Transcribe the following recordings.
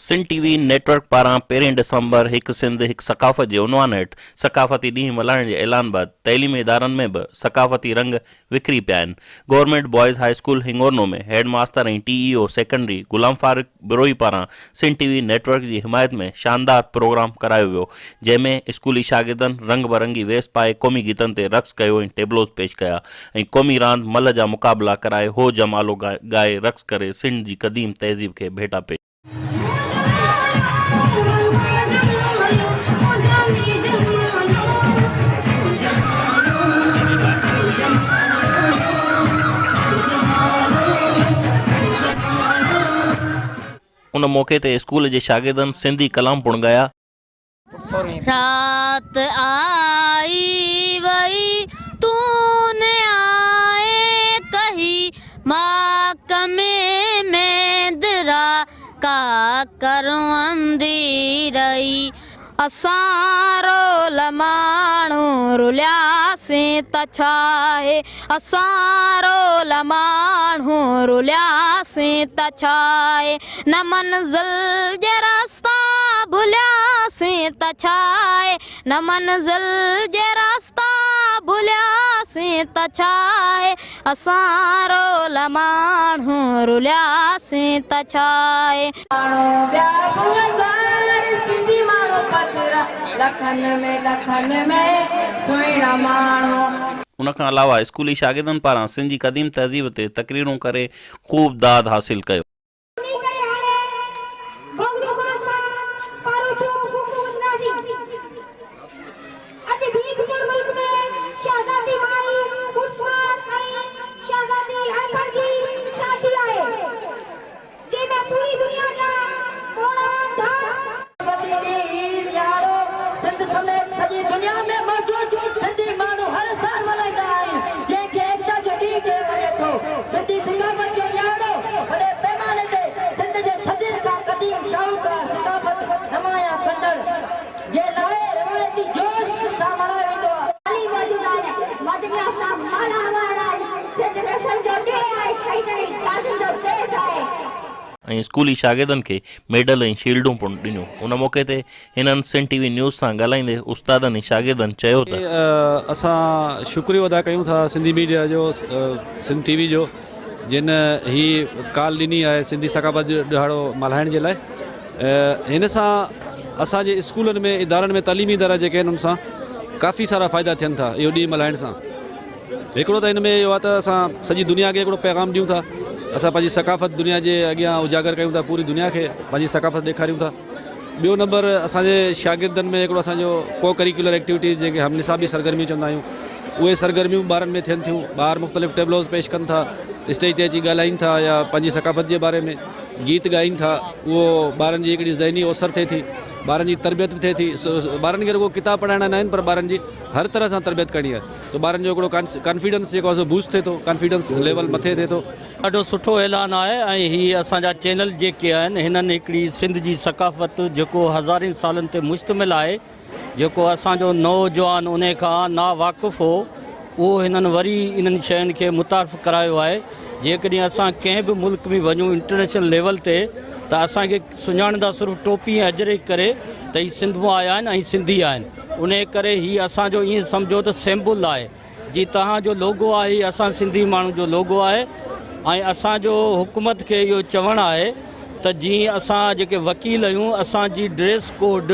Sindh TV network पारां 1 December हिक सिंध हिक सकाफ़त जे उनवान हेठि सकाफ़ती ॾींहुं मल्हाइण जे ऐलान बैदि तइलीमी इदारनि में बि सकाफ़ती रंग विखरी पिया आहिनि। गवर्नमेंट बॉयज़ हाई स्कूल हिंगोरनो में हेड मास्टर ऐं टीईओ सेकेंडरी गुलाम फारूक बिरोही पारां सिंध टीवी नेटवर्क जी हिमायत में शानदार प्रोग्राम करायो वियो, जंहिंमें स्कूली शागिर्दनि रंग बरंगी वेस पाए क़ौमी गीतनि ते रक़्स कयो ऐं टेबलोज़ पेश कया ऐं क़ौमी रांदि मल जा मुक़ाबला कराए हो जमालो ॻाए रक़्स करे सिंध जी क़दीम तहज़ीब खे भेटा पेश। उन मौके ते स्कूल जे शागिर्दनि सिंधी कलाम पुण ॻाया। रात आई वही तूने आए कही माक में दरा का करवंदी रही असारो लमाणो रुलियासीं त छाहे असारो लमाणो रुलियासीं त छाहे न मंज़िल जे रास्ता भुलियासीं त छाहे न मंज़िल जे रास्ता भुलियासीं त छाहे असारो लमाणो रुलियासीं त छाहे। उन खां अलावा स्कूली शागिर्दनि पारां सिंध जी क़दीम तहज़ीब ते तकरीरूं करे ख़ूब दाद हासिल कयो। ऐं स्कूली शागिर्दनि खे मेडल ऐं शील्डूं पिणु ॾिनियूं। उन मौके ते हिननि सिंध टीवी न्यूज़ सां ॻाल्हाईंदे उस्तादनि ऐं शागिर्दनि चयो त असां शुक्रियो अदा कयूं था सिंधी मीडिया जो, सिंध टीवी जो, जिन ही काल ॾिनी आहे सिंधी सकाफ़त जो ॾिहाड़ो मल्हाइण जे लाइ। हिन सां असांजे स्कूलनि में इदारनि में तइलीमी इदारा जेके आहिनि उन सां काफ़ी सारा फ़ाइदा थियनि था इहो ॾींहुं मल्हाइण सां। हिकिड़ो त हिन में इहो आहे त असां सॼी दुनिया खे हिकिड़ो पैगाम ॾियूं था, असां पंहिंजी सकाफ़त दुनिया जे अॻियां उजागर कयूं था, पूरी दुनिया खे पंहिंजी सकाफ़त ॾेखारियूं था। ॿियो नंबर असांजे शागिर्दनि में हिकिड़ो असांजो को करिकुलर एक्टिविटीज़ जेके हम निसाबी सरगर्मी चवंदा आहियूं उहे सरगर्मियूं ॿारनि में थियनि थियूं। ॿार मुख़्तलिफ़ टेबलोज़ पेश कनि था, स्टेज ते अची ॻाल्हाइनि था या पंहिंजी सकाफ़त जे बारे में गीत ॻाइनि था। उहो ॿारनि जी हिकिड़ी ज़हनी ओसर थिए थी, ॿारनि जी तरबियत बि थिए थी। ॿारनि खे रुगो किताब पढ़ाइणा न आहिनि पर ॿारनि जी हर तरह सां तरबियत करणी आहे, त ॿारनि जो हिकिड़ो कॉन्फिडेंस जेको आहे सो बूस्ट थिए थो, कॉन्फिडेंस लेवल मथे थिए थो। ॾाढो सुठो ऐलान आहे ऐं हीअ असांजा चैनल जेके आहिनि हिननि हिकिड़ी सिंध जी सकाफ़त जेको हज़ारनि सालनि ते मुश्तमिल आहे, जेको असांजो नौजवान उन खां ना वाक़ुफ़ हो, उहो हिननि वरी इन्हनि शयुनि खे मुतारिफ़ करायो आहे। जेकॾहिं असां कंहिं बि मुल्क में वञूं इंटरनेशनल लेवल ते त असांखे सुञाणंदा सिर्फ़ु टोपी ऐं अजरे करे त हीअ सिंध मां आया आहिनि ऐं सिंधी आहिनि। उन करे हीअ असांजो ईअं सम्झो त सिंबल आहे, जीअं तव्हांजो लोगो आहे हीअ असां सिंधी माण्हू जो लोगो आहे। ऐं असांजो हुकूमत खे इहो चवणु आहे त जीअं असां जेके वकील आहियूं असांजी ड्रेस कोड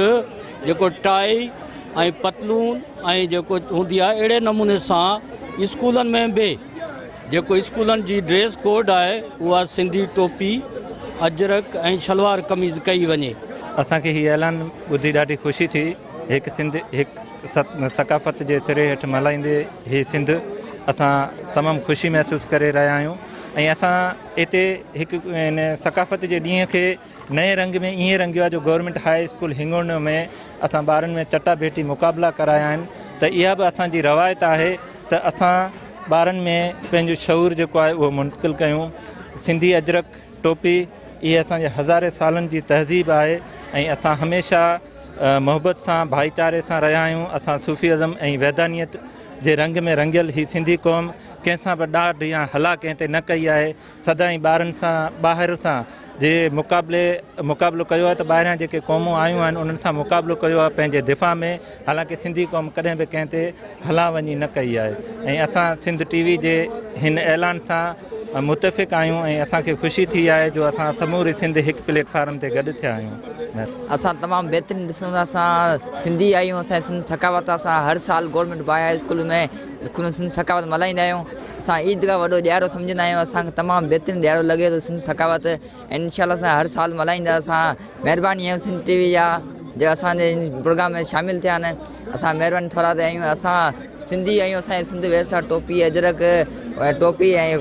जेको टाई ऐं पतलून ऐं जेको हूंदी आहे अहिड़े नमूने सां स्कूलनि में बि जेको स्कूलनि जी ड्रेस कोड आहे उहा सिंधी टोपी अजरक ऐं शलवार कमीज़ कई वञे। असांखे हीउ ऐलान ॿुधी ॾाढी ख़ुशी थी। हिकु सकाफ़त जे सिरे हेठि मल्हाईंदे हीअ सिंध असां तमामु ख़ुशी महसूसु करे रहिया आहियूं। ऐं असां हिते हिकु इन सकाफ़त जे ॾींहं खे नए रंग में ईअं रंगियो आहे जो गवर्नमेंट हाई स्कूल हिंगोरनो में असां ॿारनि में चटाभेटी मुक़ाबला कराया आहिनि। त इहा बि असांजी रवायत आहे त असां ॿारनि में पंहिंजो शऊर जेको आहे उहो मुंतक़िल कयूं। सिंधी अजरक टोपी इहे असांजे हज़ारे सालनि जी तहज़ीब आहे ऐं असां हमेशह मोहबत सां भाईचारे सां रहिया आहियूं। असां सूफ़ी अज़म ऐं वैदानियत जे रंग में रंगियल ही सिंधी क़ौम कंहिंसां बि ॾाढी हला कंहिं ते न कई आहे। सदाईं ॿारनि सां ॿाहिरि सां जे मुक़ाबिलो कयो आहे त ॿाहिरां जेके क़ौमूं आयूं आहिनि उन्हनि सां मुक़ाबिलो कयो आहे पंहिंजे दिफ़ा में। हालांकि सिंधी क़ौम कॾहिं बि कंहिं ते हला वञी न कई आहे। ऐं असां सिंध टीवी जे हिन ऐलान सां मुतफ़िक़ आहियूं ऐं असांखे ख़ुशी थी आहे जो असां समूरी सिंध हिकु प्लेटफॉर्म ते गॾु थिया आहियूं। असां तमामु बहितरीनु ॾिसूं था। असां सिंधी आहियूं, असांजी सिंध सकावत असां हर साल गवर्नमेंट बॉय हाई स्कूल में सिंध सकावत मल्हाईंदा आहियूं। असां ईद खां वॾो ॾियारो सम्झंदा आहियूं। असांखे तमामु बहितरीनु ॾियारो लॻे थो सिंध सकावत। ऐं इनशाला असां हर साल मल्हाईंदा। असां महिरबानी आहियूं सिंध टीवी जा जो असांजे प्रोग्राम में शामिलु थिया आहिनि। असां महिरबानी थोरा ते आहियूं। असां सिंधी आहियूं, असांजे सिंध वेसा टोपी अजरक टोपी ऐं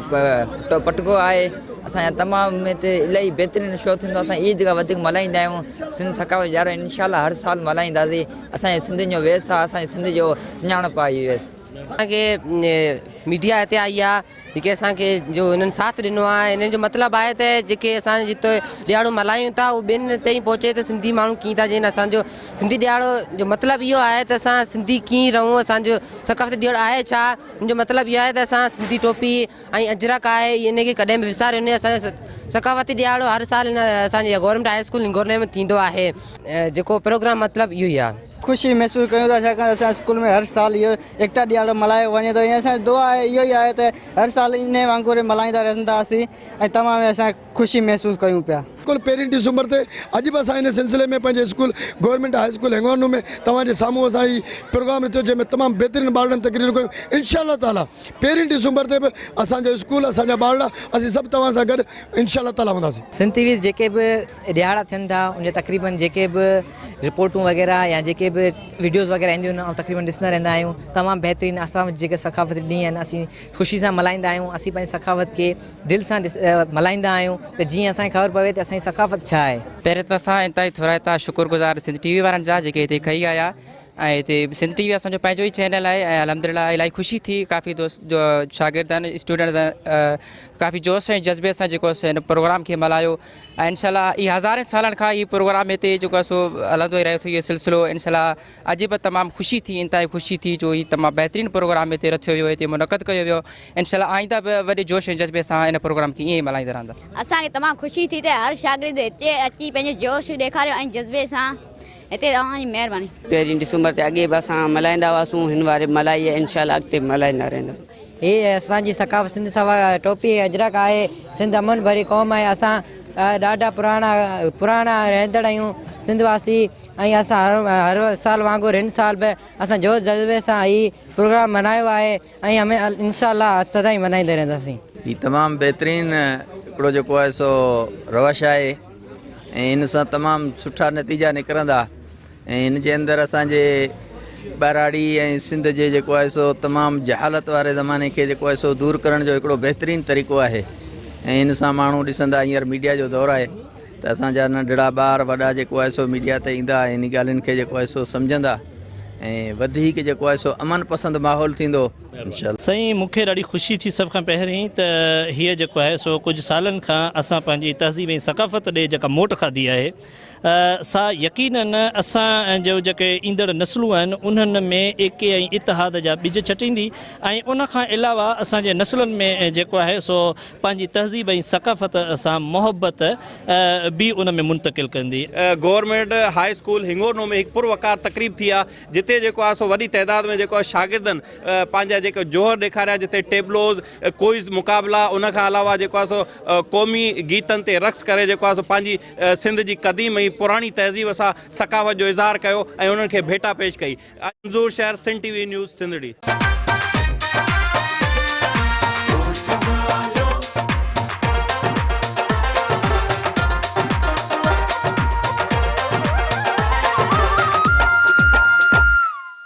पटको आहे। असांजा तमामु हिते इलाही बहितरीनु शो थींदो। असां ईद खां वधीक मल्हाईंदा आहियूं। सिंध सकावत ॾियारो इनशाला हर साल मल्हाईंदासीं। असांजे सिंधियुनि जो वेस आहे, असांजे सिंध जो सुञाणप आहे इहो वेस। असांखे मीडिया हिते आई आहे जेके असांखे जो हिननि साथ ॾिनो आहे। हिननि जो मतिलबु आहे त जेके असां जिते ॾियारो मल्हायूं था उहो ॿियनि ताईं पहुचे त सिंधी माण्हू कीअं था ॼण। असांजो सिंधी ॾियारो जो मतिलबु इहो आहे त असां सिंधी कीअं रहूं, असांजो सकाफ़ती ॾियारो आहे छा। हिन जो मतिलबु इहो आहे त असां सिंधी टोपी ऐं अजरक आहे इनखे कॾहिं बि विसारियो न। असांजो सकाफ़ती ॾियारो हर साल हिन असांजे गवर्नमेंट हाई स्कूल हिंगोरने में थींदो आहे। जेको प्रोग्राम मतिलबु इहो ई आहे। ख़ुशी महसूसु कयूं था छाकाणि असां स्कूल में हर साल इहो एकता ॾियारो मल्हायो वञे थो। ऐं असांजी दुआ आहे इहो ई आहे त हर साल इन वांगुरु मल्हाईंदा रहंदासीं ऐं तमामु असां ख़ुशी महसूसु कयूं पिया। बिल्कुलु 1 डिसंबर ते अॼु बि असां हिन सिलसिले में पंहिंजे स्कूल गवर्नमेंट हाई स्कूल हिंगोरनो में तव्हांजे साम्हूं असां ही प्रोग्राम रखियो जंहिंमें तमामु बहितरीनु ॿारनि तकरीर कयूं। इंशाअल्लाह ताला 1 डिसंबर ते बि असांजो स्कूल असांजा ॿार असीं सभु तव्हां सां गॾु इंशाअल्लाह ताला हूंदासीं। सिंध टीवी जेके बि ॾियारा थियनि था उन तक़रीबन जेके बि रिपोर्टूं वग़ैरह या जेके बि वीडियोज़ वग़ैरह ईंदियूं आहिनि ऐं तक़रीबन ॾिसंदा रहंदा आहियूं। तमामु बहितरीनु असां जेके सकाफ़ती ॾींहं आहिनि असीं ख़ुशी सां मल्हाईंदा आहियूं। असीं पंहिंजी सकाफ़त खे दिलि सां मल्हाईंदा आहियूं त जीअं असांखे ख़बर पवे त असांजी सकाफ़त छा आहे। पहिरियों त असां हितां ई थोरा हितां शुक्रगुज़ार सिंध टीवी वारनि जा जेके हिते खई आया। ऐं हिते सिंध टीवी असांजो पंहिंजो ई चैनल आहे ऐं अलहमदिल्ला इलाही ख़ुशी थी। काफ़ी दोस्त जो शागिर्द आहिनि स्टूडेंट काफ़ी जोश ऐं जज़्बे सां जेको हिन प्रोग्राम खे मल्हायो। ऐं इनशाला इहा हज़ारनि सालनि खां इहो प्रोग्राम हिते जेको आहे सो हलंदो ई रहे थो इहो सिलसिलो। इनशाला अॼु बि तमामु ख़ुशी थी, इंतिहाई ख़ुशी थी जो हीउ तमामु बहितरीनु प्रोग्राम हिते रखियो वियो, हिते मुनक़द कयो वियो। इनशाला आईंदा बि वॾे जोश ऐं जज़्बे सां इन प्रोग्राम खे ईअं ई मल्हाईंदा रहंदा। असांखे तमामु ख़ुशी थी त हर शागिर्द हिते अची पंहिंजो जोश ॾेखारियो ऐं जज़्बे सां। हिते तव्हांजी महिरबानी। 1 डिसंबर ते अॻे बि असां मल्हाईंदा हुआसीं, हिन वारे मल्हाई इनशाला अॻिते मल्हाईंदा रहंदा। हीअ असांजी सकाफ़त सिंध टोपी अजरक आहे। सिंध अमन भरी क़ौम आहे। असां ॾाढा पुराणा रहंदड़ आहियूं सिंधवासी। ऐं असां हर साल वांगुरु हिन साल बि असां जोश जज़्बे सां हीउ प्रोग्राम मल्हायो आहे ऐं हमें इनशाला सदाईं मल्हाईंदे रहंदासीं। हीउ तमामु बहितरीनु हिकिड़ो जेको आहे सो रवश आहे ऐं हिन सां तमामु सुठा नतीजा निकिरंदा। ऐं हिन जे अंदरि असांजे ॿाराड़ी ऐं सिंध जे जेको आहे सो तमामु जहालत वारे ज़माने खे जेको आहे सो दूरि करण जो हिकिड़ो बहितरीनु तरीक़ो आहे। ऐं हिन सां माण्हू ॾिसंदा हींअर मीडिया जो दौरु आहे त असांजा नंढड़ा ॿार वॾा जेको आहे सो मीडिया ते ईंदा इन ॻाल्हियुनि खे जेको आहे सो सम्झंदा ऐं वधीक जेको आहे सो अमन पसंदि माहौल थींदो इंशाअल्लाह। साईं मूंखे ॾाढी ख़ुशी थी सभ खां पहिरीं त हीअ जेको आहे सो कुझु सालनि खां असां पंहिंजी तहज़ीब ऐं सकाफ़त ॾे जेका मोट खाधी आहे सा यकीनन असां जो जेके ईंदड़ नस्लूं आहिनि उन्हनि में एके ऐं इतिहाद जा ॿिज छटींदी ऐं उन खां अलावा असांजे नस्लनि में जेको आहे सो पंहिंजी तहज़ीब ऐं सकाफ़त सां मुहबत बि उन में मुंतक़िल कंदी। गवर्नमेंट हाई स्कूल हिंगोरनो में हिकु पुरवकार तकरीब थी आहे जिते जेको आहे सो वॾी तइदाद में जेको आहे शागिर्दनि पंहिंजा जेके जोहर ॾेखारिया जिते टेबलोज़ क्विज़ मुक़ाबला उन खां अलावा जेको आहे सो क़ौमी गीतनि ते रक़्स करे जेको आहे सो पंहिंजी सिंध जी क़दीम ऐं पुराणी तहज़ीब सां सकाफ़त जो इज़हार कयो ऐं उन्हनि खे भेटा पेश कई। मंज़ूर शहर सिंध टीवी न्यूज़ सिंधड़ी।